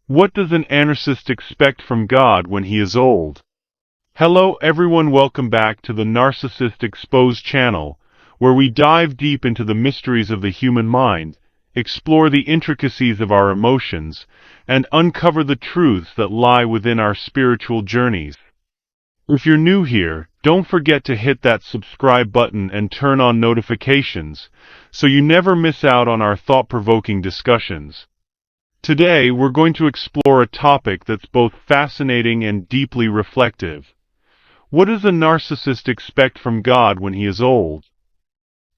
What does an narcissist expect from God when he is old? Hello everyone, welcome back to the Narcissist Exposed channel, where we dive deep into the mysteries of the human mind, explore the intricacies of our emotions, and uncover the truths that lie within our spiritual journeys. If you're new here, don't forget to hit that subscribe button and turn on notifications so you never miss out on our thought-provoking discussions. Today, we're going to explore a topic that's both fascinating and deeply reflective. What does a narcissist expect from God when he is old?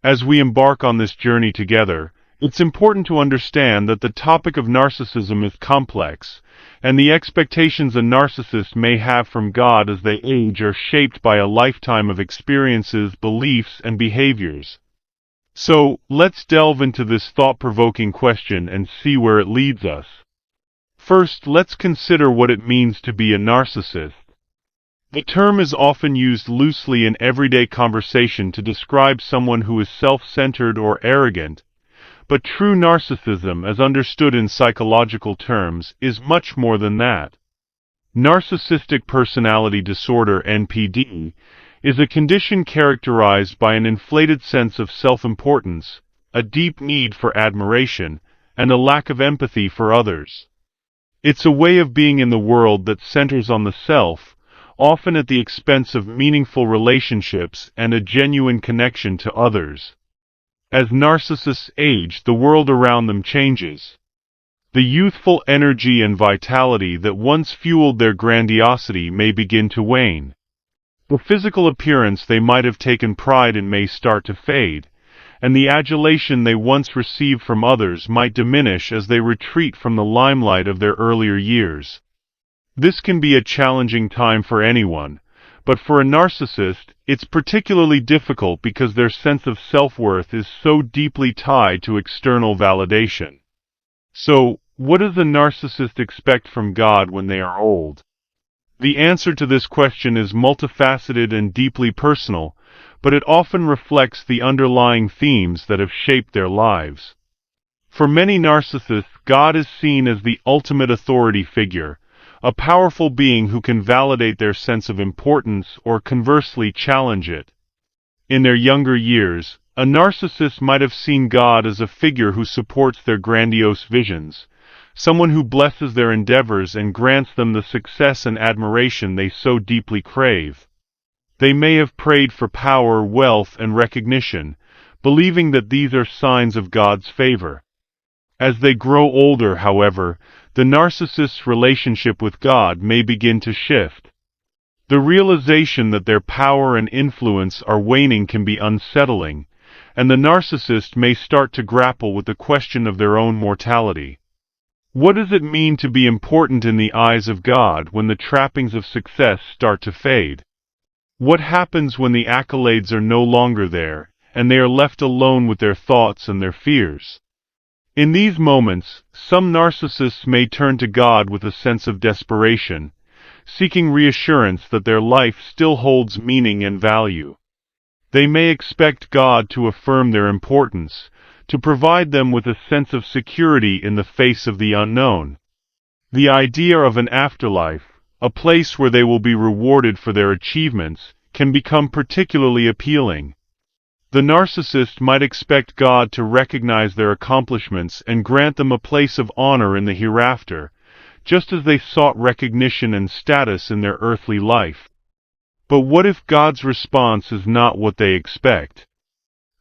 As we embark on this journey together, it's important to understand that the topic of narcissism is complex, and the expectations a narcissist may have from God as they age are shaped by a lifetime of experiences, beliefs, and behaviors. So, let's delve into this thought-provoking question and see where it leads us. First, let's consider what it means to be a narcissist. The term is often used loosely in everyday conversation to describe someone who is self-centered or arrogant, but true narcissism, as understood in psychological terms, is much more than that. Narcissistic personality disorder (NPD) is a condition characterized by an inflated sense of self-importance, a deep need for admiration, and a lack of empathy for others. It's a way of being in the world that centers on the self, often at the expense of meaningful relationships and a genuine connection to others. As narcissists age, the world around them changes. The youthful energy and vitality that once fueled their grandiosity may begin to wane. The physical appearance they might have taken pride in may start to fade, and the adulation they once received from others might diminish as they retreat from the limelight of their earlier years. This can be a challenging time for anyone, but for a narcissist, it's particularly difficult because their sense of self-worth is so deeply tied to external validation. So, what does a narcissist expect from God when they are old? The answer to this question is multifaceted and deeply personal, but it often reflects the underlying themes that have shaped their lives. For many narcissists, God is seen as the ultimate authority figure, a powerful being who can validate their sense of importance or conversely challenge it. In their younger years, a narcissist might have seen God as a figure who supports their grandiose visions, someone who blesses their endeavors and grants them the success and admiration they so deeply crave. They may have prayed for power, wealth, and recognition, believing that these are signs of God's favor. As they grow older, however, the narcissist's relationship with God may begin to shift. The realization that their power and influence are waning can be unsettling, and the narcissist may start to grapple with the question of their own mortality. What does it mean to be important in the eyes of God when the trappings of success start to fade? What happens when the accolades are no longer there, and they are left alone with their thoughts and their fears? In these moments, some narcissists may turn to God with a sense of desperation, seeking reassurance that their life still holds meaning and value. They may expect God to affirm their importance, to provide them with a sense of security in the face of the unknown. The idea of an afterlife, a place where they will be rewarded for their achievements, can become particularly appealing. The narcissist might expect God to recognize their accomplishments and grant them a place of honor in the hereafter, just as they sought recognition and status in their earthly life. But what if God's response is not what they expect?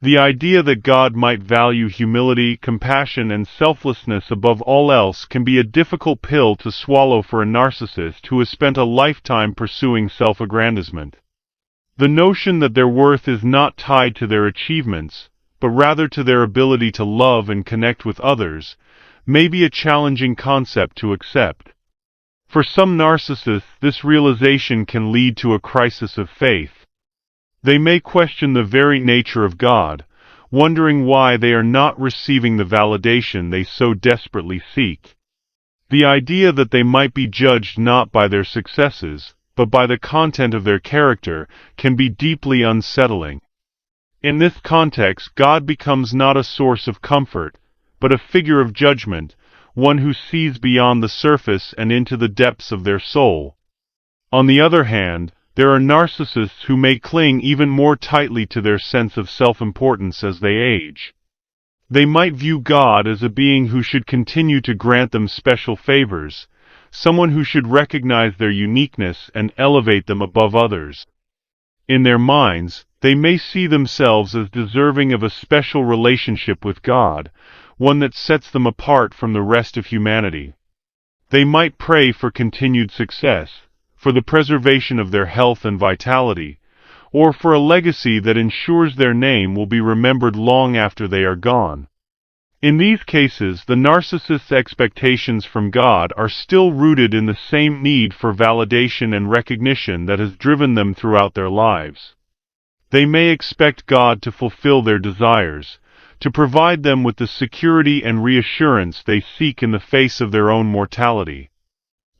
The idea that God might value humility, compassion, and selflessness above all else can be a difficult pill to swallow for a narcissist who has spent a lifetime pursuing self-aggrandizement. The notion that their worth is not tied to their achievements, but rather to their ability to love and connect with others, may be a challenging concept to accept. For some narcissists, this realization can lead to a crisis of faith. They may question the very nature of God, wondering why they are not receiving the validation they so desperately seek. The idea that they might be judged not by their successes, but by the content of their character, can be deeply unsettling. In this context, God becomes not a source of comfort, but a figure of judgment, one who sees beyond the surface and into the depths of their soul. On the other hand, there are narcissists who may cling even more tightly to their sense of self-importance as they age. They might view God as a being who should continue to grant them special favors, someone who should recognize their uniqueness and elevate them above others. In their minds, they may see themselves as deserving of a special relationship with God, one that sets them apart from the rest of humanity. They might pray for continued success, for the preservation of their health and vitality, or for a legacy that ensures their name will be remembered long after they are gone. In these cases, the narcissist's expectations from God are still rooted in the same need for validation and recognition that has driven them throughout their lives. They may expect God to fulfill their desires, to provide them with the security and reassurance they seek in the face of their own mortality.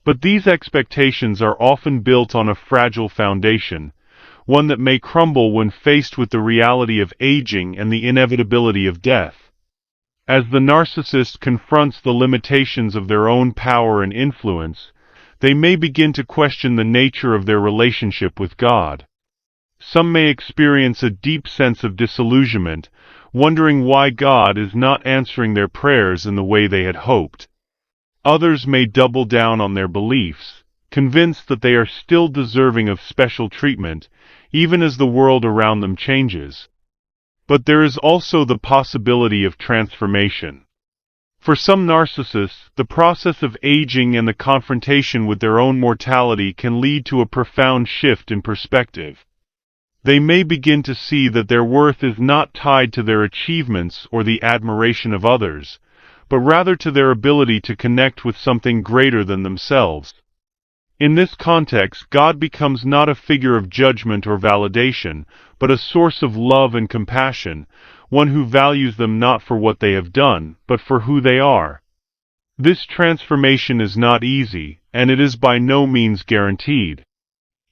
But these expectations are often built on a fragile foundation, one that may crumble when faced with the reality of aging and the inevitability of death. As the narcissist confronts the limitations of their own power and influence, they may begin to question the nature of their relationship with God. Some may experience a deep sense of disillusionment, wondering why God is not answering their prayers in the way they had hoped. Others may double down on their beliefs, convinced that they are still deserving of special treatment, even as the world around them changes. But there is also the possibility of transformation. For some narcissists, the process of aging and the confrontation with their own mortality can lead to a profound shift in perspective. They may begin to see that their worth is not tied to their achievements or the admiration of others, but rather to their ability to connect with something greater than themselves. In this context, God becomes not a figure of judgment or validation, but a source of love and compassion, one who values them not for what they have done, but for who they are. This transformation is not easy, and it is by no means guaranteed.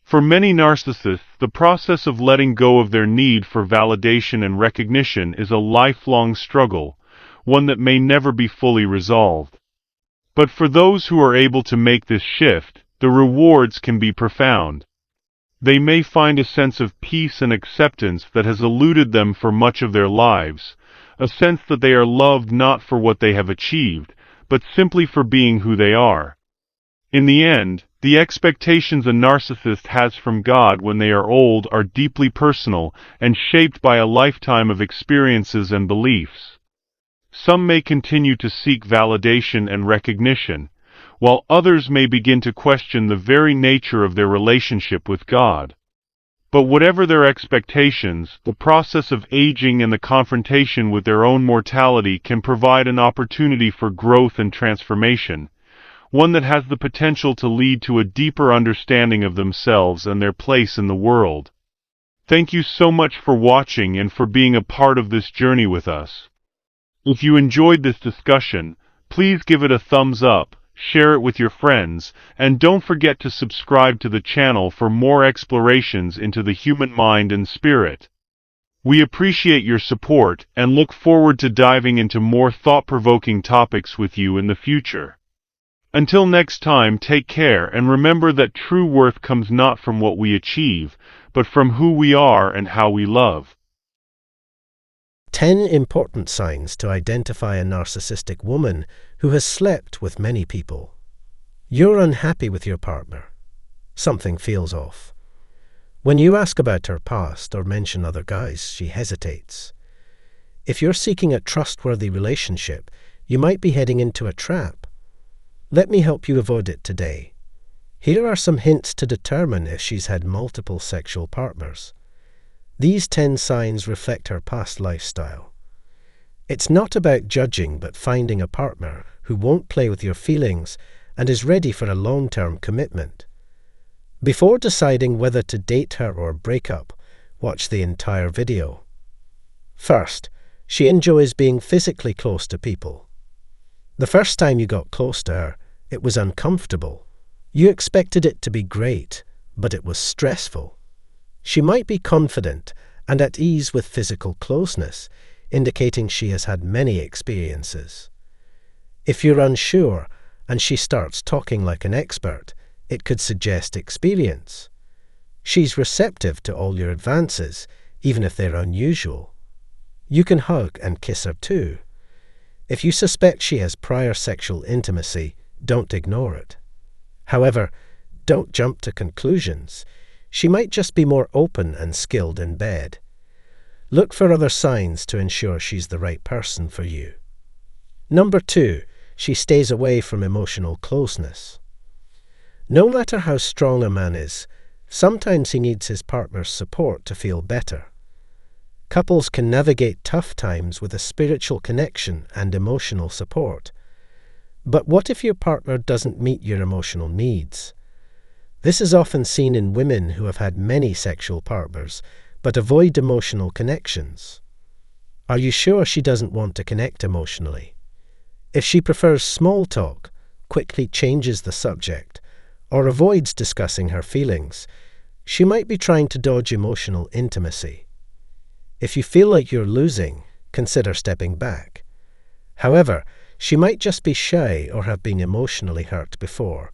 For many narcissists, the process of letting go of their need for validation and recognition is a lifelong struggle, one that may never be fully resolved. But for those who are able to make this shift, the rewards can be profound. They may find a sense of peace and acceptance that has eluded them for much of their lives, a sense that they are loved not for what they have achieved, but simply for being who they are. In the end, the expectations a narcissist has from God when they are old are deeply personal and shaped by a lifetime of experiences and beliefs. Some may continue to seek validation and recognition, while others may begin to question the very nature of their relationship with God. But whatever their expectations, the process of aging and the confrontation with their own mortality can provide an opportunity for growth and transformation, one that has the potential to lead to a deeper understanding of themselves and their place in the world. Thank you so much for watching and for being a part of this journey with us. If you enjoyed this discussion, please give it a thumbs up, share it with your friends, and don't forget to subscribe to the channel for more explorations into the human mind and spirit. We appreciate your support and look forward to diving into more thought-provoking topics with you in the future. Until next time, take care and remember that true worth comes not from what we achieve, but from who we are and how we love. 10 important signs to identify a narcissistic woman who has slept with many people. You're unhappy with your partner. Something feels off. When you ask about her past or mention other guys, she hesitates. If you're seeking a trustworthy relationship, you might be heading into a trap. Let me help you avoid it today. Here are some hints to determine if she's had multiple sexual partners. These 10 signs reflect her past lifestyle. It's not about judging, but finding a partner who won't play with your feelings and is ready for a long-term commitment. Before deciding whether to date her or break up, watch the entire video. First, she enjoys being physically close to people. The first time you got close to her, it was uncomfortable. You expected it to be great, but it was stressful. She might be confident and at ease with physical closeness, indicating she has had many experiences. If you're unsure and she starts talking like an expert, it could suggest experience. She's receptive to all your advances, even if they're unusual. You can hug and kiss her too. If you suspect she has prior sexual intimacy, don't ignore it. However, don't jump to conclusions. She might just be more open and skilled in bed. Look for other signs to ensure she's the right person for you. Number 2, she stays away from emotional closeness. No matter how strong a man is, sometimes he needs his partner's support to feel better. Couples can navigate tough times with a spiritual connection and emotional support. But what if your partner doesn't meet your emotional needs? This is often seen in women who have had many sexual partners, but avoid emotional connections. Are you sure she doesn't want to connect emotionally? If she prefers small talk, quickly changes the subject, or avoids discussing her feelings, she might be trying to dodge emotional intimacy. If you feel like you're losing, consider stepping back. However, she might just be shy or have been emotionally hurt before.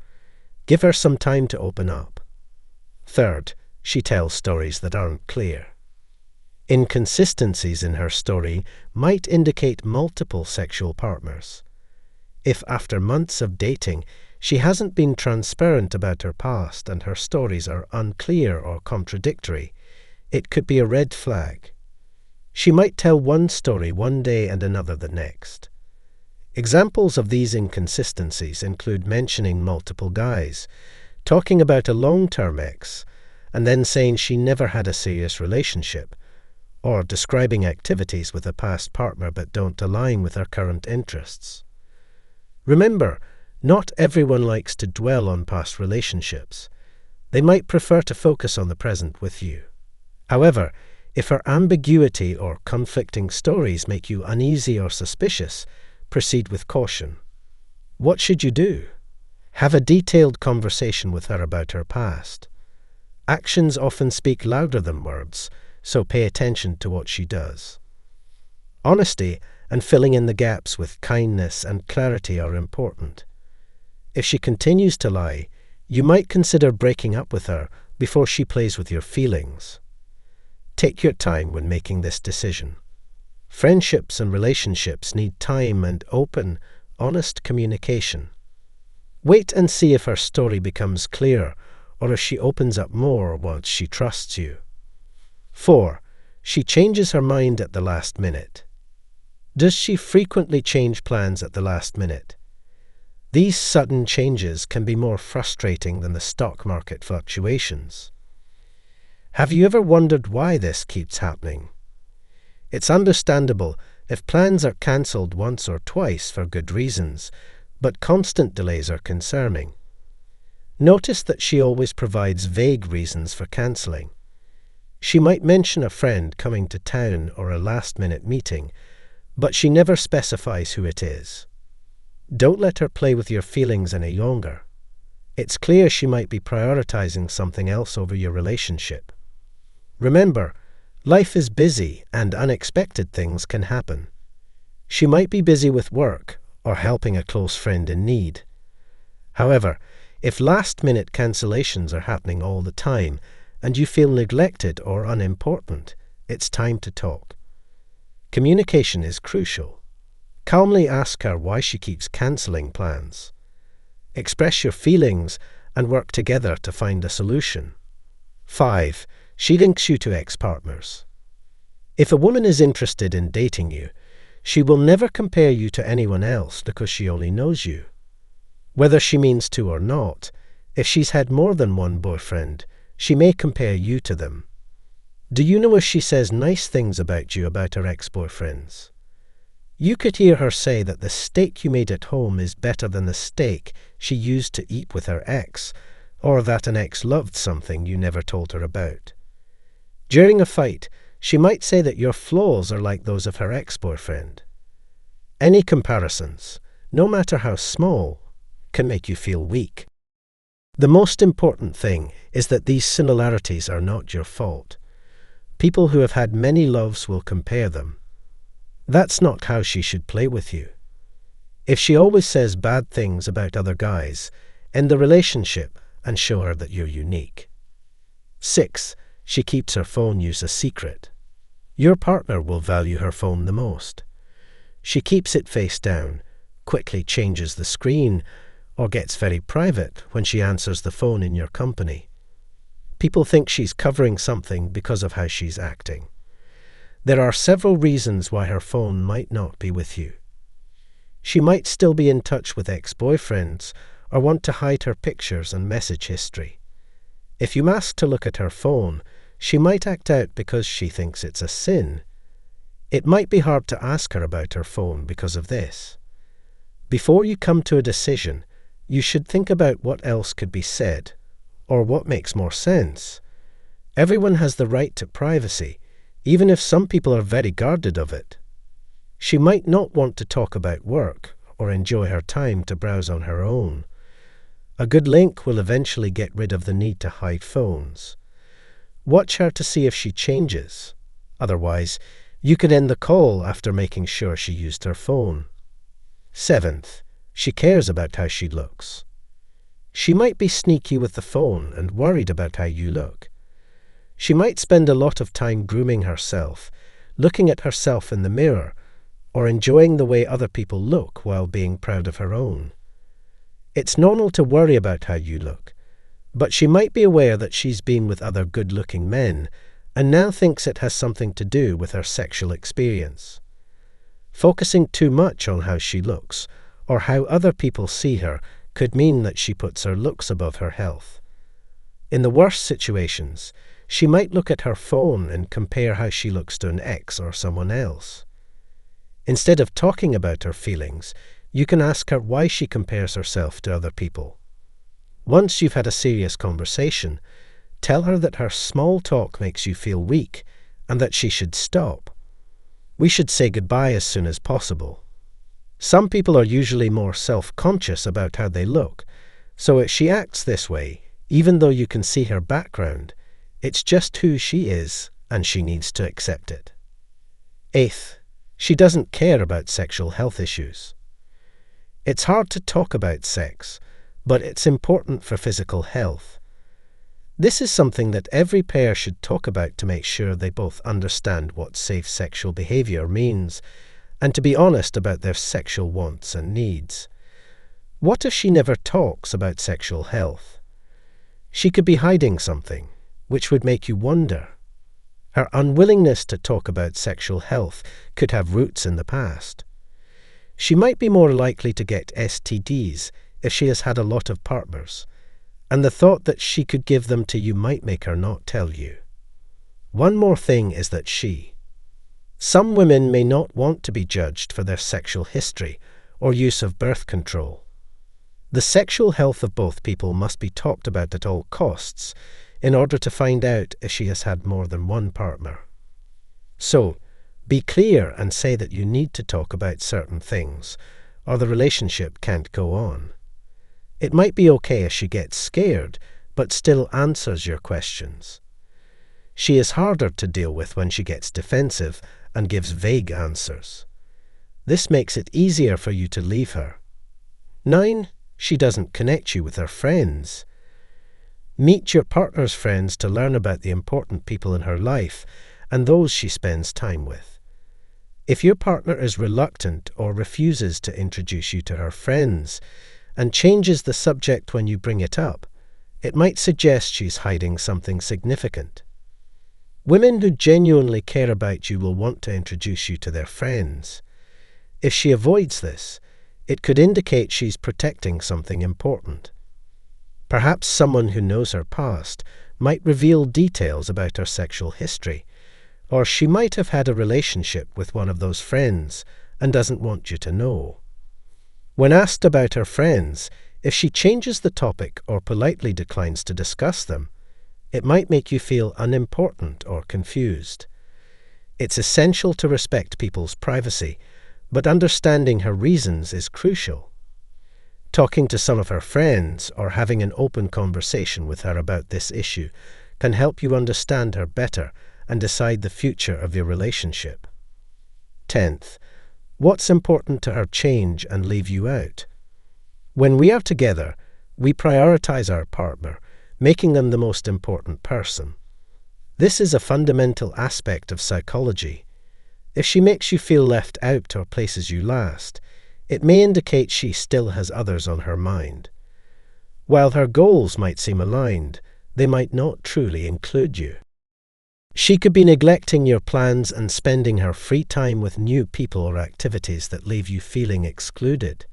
Give her some time to open up. Third, she tells stories that aren't clear. Inconsistencies in her story might indicate multiple sexual partners. If after months of dating, she hasn't been transparent about her past and her stories are unclear or contradictory, it could be a red flag. She might tell one story one day and another the next. Examples of these inconsistencies include mentioning multiple guys, talking about a long-term ex, and then saying she never had a serious relationship, or describing activities with a past partner but don't align with her current interests. Remember, not everyone likes to dwell on past relationships. They might prefer to focus on the present with you. However, if her ambiguity or conflicting stories make you uneasy or suspicious, proceed with caution. What should you do? Have a detailed conversation with her about her past. Actions often speak louder than words, so pay attention to what she does. Honesty and filling in the gaps with kindness and clarity are important. If she continues to lie, you might consider breaking up with her before she plays with your feelings. Take your time when making this decision. Friendships and relationships need time and open, honest communication. Wait and see if her story becomes clear or if she opens up more once she trusts you. 4. She changes her mind at the last minute. Does she frequently change plans at the last minute? These sudden changes can be more frustrating than the stock market fluctuations. Have you ever wondered why this keeps happening? It's understandable if plans are cancelled once or twice for good reasons, but constant delays are concerning. Notice that she always provides vague reasons for cancelling. She might mention a friend coming to town or a last-minute meeting, but she never specifies who it is. Don't let her play with your feelings any longer. It's clear she might be prioritizing something else over your relationship. Remember, life is busy and unexpected things can happen. She might be busy with work or helping a close friend in need. However, if last-minute cancellations are happening all the time and you feel neglected or unimportant, it's time to talk. Communication is crucial. Calmly ask her why she keeps cancelling plans. Express your feelings and work together to find a solution. 5. She links you to ex-partners. If a woman is interested in dating you, she will never compare you to anyone else because she only knows you. Whether she means to or not, if she's had more than one boyfriend, she may compare you to them. Do you know if she says nice things about you about her ex-boyfriends? You could hear her say that the steak you made at home is better than the steak she used to eat with her ex, or that an ex loved something you never told her about. During a fight, she might say that your flaws are like those of her ex-boyfriend. Any comparisons, no matter how small, can make you feel weak. The most important thing is that these similarities are not your fault. People who have had many loves will compare them. That's not how she should play with you. If she always says bad things about other guys, end the relationship and show her that you're unique. 6. She keeps her phone use a secret. Your partner will value her phone the most. She keeps it face down, quickly changes the screen, or gets very private when she answers the phone in your company. People think she's covering something because of how she's acting. There are several reasons why her phone might not be with you. She might still be in touch with ex-boyfriends or want to hide her pictures and message history. If you ask to look at her phone, she might act out because she thinks it's a sin. It might be hard to ask her about her phone because of this. Before you come to a decision, you should think about what else could be said, or what makes more sense. Everyone has the right to privacy, even if some people are very guarded of it. She might not want to talk about work or enjoy her time to browse on her own. A good link will eventually get rid of the need to hide phones. Watch her to see if she changes. Otherwise, you could end the call after making sure she used her phone. 7th, she cares about how she looks. She might be sneaky with the phone and worried about how you look. She might spend a lot of time grooming herself, looking at herself in the mirror, or enjoying the way other people look while being proud of her own. It's normal to worry about how you look, but she might be aware that she's been with other good-looking men and now thinks it has something to do with her sexual experience. Focusing too much on how she looks or how other people see her could mean that she puts her looks above her health. In the worst situations, she might look at her phone and compare how she looks to an ex or someone else. Instead of talking about her feelings, you can ask her why she compares herself to other people. Once you've had a serious conversation, tell her that her small talk makes you feel weak and that she should stop. We should say goodbye as soon as possible. Some people are usually more self-conscious about how they look, so if she acts this way, even though you can see her background, it's just who she is and she needs to accept it. 8th, she doesn't care about sexual health issues. It's hard to talk about sex, but it's important for physical health. This is something that every pair should talk about to make sure they both understand what safe sexual behavior means and to be honest about their sexual wants and needs. What if she never talks about sexual health? She could be hiding something, which would make you wonder. Her unwillingness to talk about sexual health could have roots in the past. She might be more likely to get STDs if she has had a lot of partners, and the thought that she could give them to you might make her not tell you. One more thing is that some women may not want to be judged for their sexual history or use of birth control. The sexual health of both people must be talked about at all costs in order to find out if she has had more than one partner. So, be clear and say that you need to talk about certain things, or the relationship can't go on. It might be okay if she gets scared, but still answers your questions. She is harder to deal with when she gets defensive and gives vague answers. This makes it easier for you to leave her. 9. She doesn't connect you with her friends. Meet your partner's friends to learn about the important people in her life and those she spends time with. If your partner is reluctant or refuses to introduce you to her friends and changes the subject when you bring it up, it might suggest she's hiding something significant. Women who genuinely care about you will want to introduce you to their friends. If she avoids this, it could indicate she's protecting something important. Perhaps someone who knows her past might reveal details about her sexual history, or she might have had a relationship with one of those friends and doesn't want you to know. When asked about her friends, if she changes the topic or politely declines to discuss them, it might make you feel unimportant or confused. It's essential to respect people's privacy, but understanding her reasons is crucial. Talking to some of her friends or having an open conversation with her about this issue can help you understand her better and decide the future of your relationship. 10th, What's important to her change and leave you out? When we are together, we prioritize our partner, making them the most important person. This is a fundamental aspect of psychology. If she makes you feel left out or places you last, it may indicate she still has others on her mind. While her goals might seem aligned, they might not truly include you. She could be neglecting your plans and spending her free time with new people or activities that leave you feeling excluded.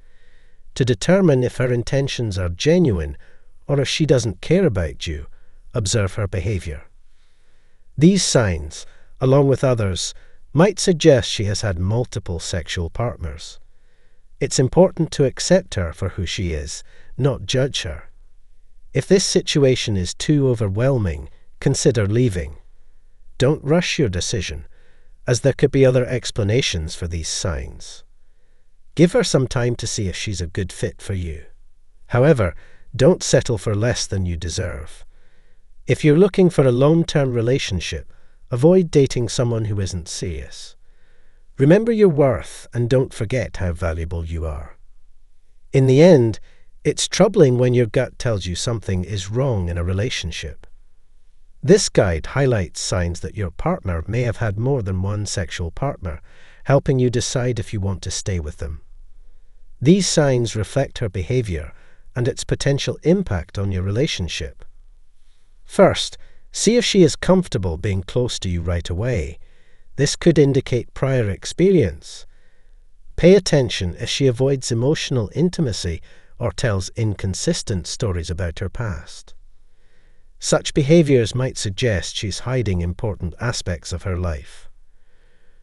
To determine if her intentions are genuine or if she doesn't care about you, observe her behavior. These signs, along with others, might suggest she has had multiple sexual partners. It's important to accept her for who she is, not judge her. If this situation is too overwhelming, consider leaving. Don't rush your decision, as there could be other explanations for these signs. Give her some time to see if she's a good fit for you. However, don't settle for less than you deserve. If you're looking for a long-term relationship, avoid dating someone who isn't serious. Remember your worth and don't forget how valuable you are. In the end, it's troubling when your gut tells you something is wrong in a relationship. This guide highlights signs that your partner may have had more than one sexual partner, helping you decide if you want to stay with them. These signs reflect her behavior and its potential impact on your relationship. First, see if she is comfortable being close to you right away. This could indicate prior experience. Pay attention if she avoids emotional intimacy or tells inconsistent stories about her past. Such behaviors might suggest she's hiding important aspects of her life.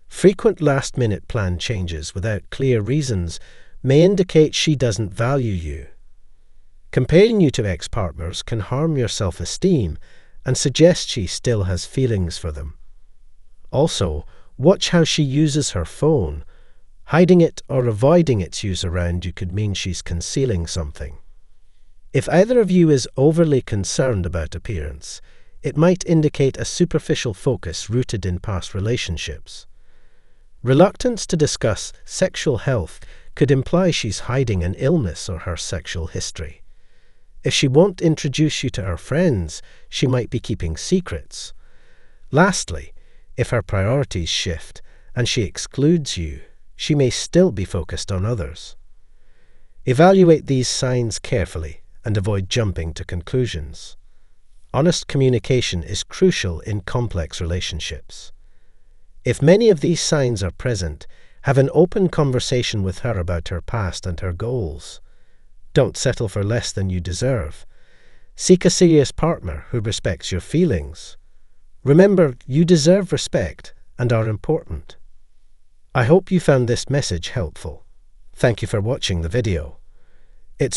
Frequent last-minute plan changes without clear reasons may indicate she doesn't value you. Comparing you to ex-partners can harm your self-esteem and suggest she still has feelings for them. Also, watch how she uses her phone. Hiding it or avoiding its use around you could mean she's concealing something. If either of you is overly concerned about appearance, it might indicate a superficial focus rooted in past relationships. Reluctance to discuss sexual health could imply she's hiding an illness or her sexual history. If she won't introduce you to her friends, she might be keeping secrets. Lastly, if her priorities shift and she excludes you, she may still be focused on others. Evaluate these signs carefully and avoid jumping to conclusions. Honest communication is crucial in complex relationships. If many of these signs are present, have an open conversation with her about her past and her goals. Don't settle for less than you deserve. Seek a serious partner who respects your feelings. Remember, you deserve respect and are important. I hope you found this message helpful. Thank you for watching the video.